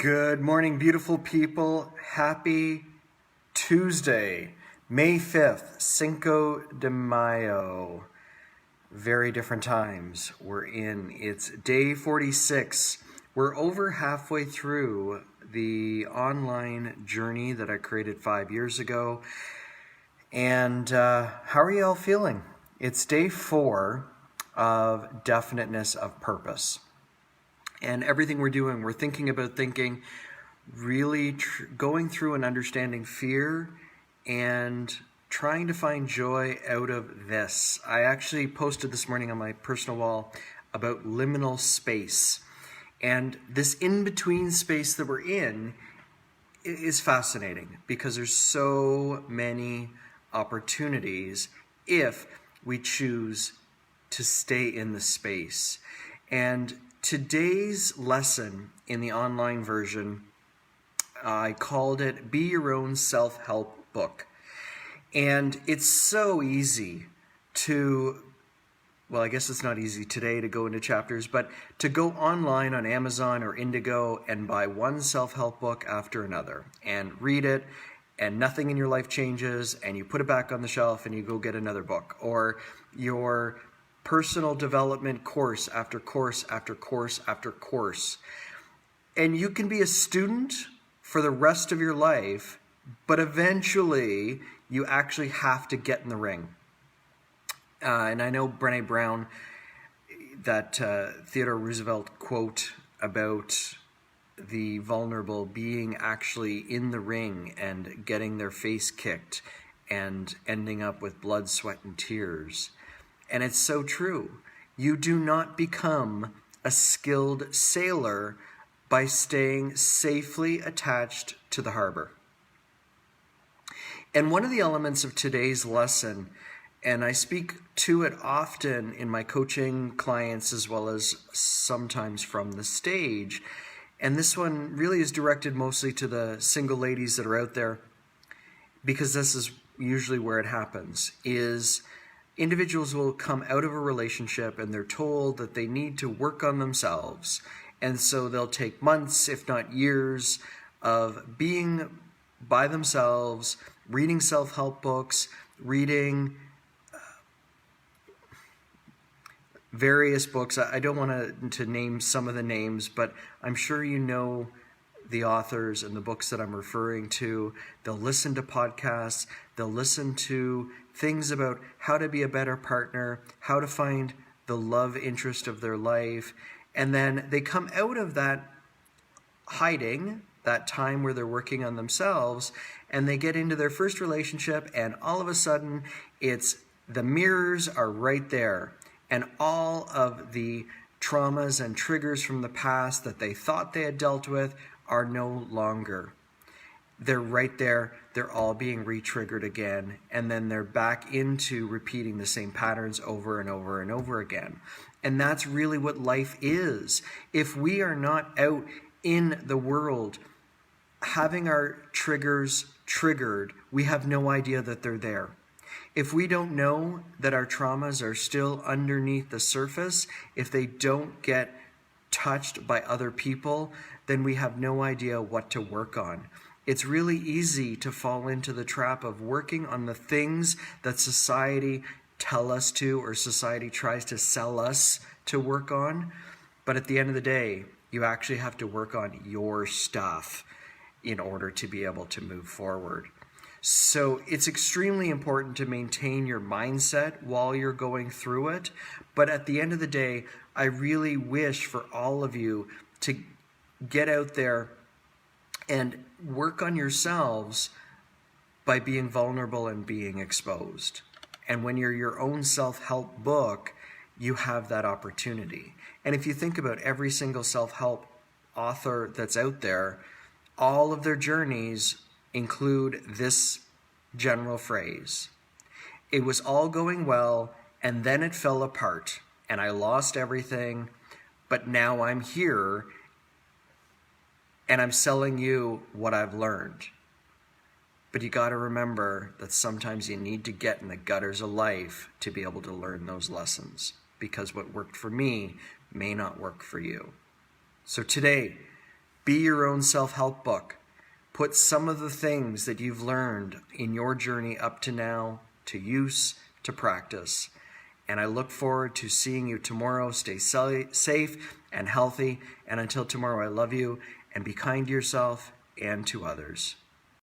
Good morning, beautiful people. Happy Tuesday, May 5th, Cinco de Mayo. Very different times we're in. It's day 46. We're over halfway through the online journey that I created 5 years ago. And how are you all feeling? It's day 4 of Definiteness of Purpose. And everything we're doing, we're thinking about thinking, really going through and understanding fear and trying to find joy out of this. I actually posted this morning on my personal wall about liminal space. And this in-between space that we're in is fascinating because there's so many opportunities if we choose to stay in the space. And today's lesson in the online version, I called it Be Your Own Self-Help Book. And it's so easy to, well, I guess it's not easy today to go into chapters, but to go online on Amazon or Indigo and buy one self-help book after another and read it, and nothing in your life changes, and you put it back on the shelf and you go get another book. Or your personal development course after course after course after course. And you can be a student for the rest of your life, but eventually you actually have to get in the ring. And I know Brené Brown, that Theodore Roosevelt quote about the vulnerable being actually in the ring and getting their face kicked and ending up with blood, sweat, and tears. And it's so true. You do not become a skilled sailor by staying safely attached to the harbor. And one of the elements of today's lesson, and I speak to it often in my coaching clients as well as sometimes from the stage, and this one really is directed mostly to the single ladies that are out there, because this is usually where it happens, is individuals will come out of a relationship and they're told that they need to work on themselves. And so they'll take months, if not years, of being by themselves, reading self-help books, reading various books. I don't want to name some of the names, but I'm sure you know the authors and the books that I'm referring to. They'll listen to podcasts. They'll listen to things about how to be a better partner, how to find the love interest of their life. And then they come out of that hiding, that time where they're working on themselves, and they get into their first relationship, and all of a sudden it's the mirrors are right there. And all of the traumas and triggers from the past that they thought they had dealt with are no longer. They're right there. They're all being re-triggered again. And then they're back into repeating the same patterns over and over and over again. And that's really what life is. If we are not out in the world having our triggers triggered, we have no idea that they're there. If we don't know that our traumas are still underneath the surface, if they don't get touched by other people, then we have no idea what to work on. It's really easy to fall into the trap of working on the things that society tell us to, or society tries to sell us to work on. But at the end of the day, you actually have to work on your stuff in order to be able to move forward. So it's extremely important to maintain your mindset while you're going through it. But at the end of the day, I really wish for all of you to get out there and work on yourselves by being vulnerable and being exposed. And when you're your own self-help book, you have that opportunity. And if you think about every single self-help author that's out there, all of their journeys include this general phrase. It was all going well, and then it fell apart, and I lost everything, but now I'm here, and I'm selling you what I've learned. But you got to remember that sometimes you need to get in the gutters of life to be able to learn those lessons, because what worked for me may not work for you. So today, Be your own self-help book. Put some of the things that you've learned in your journey up to now to use, to practice. And I look forward to seeing you tomorrow. Stay safe and healthy. And until tomorrow, I love you, and be kind to yourself and to others.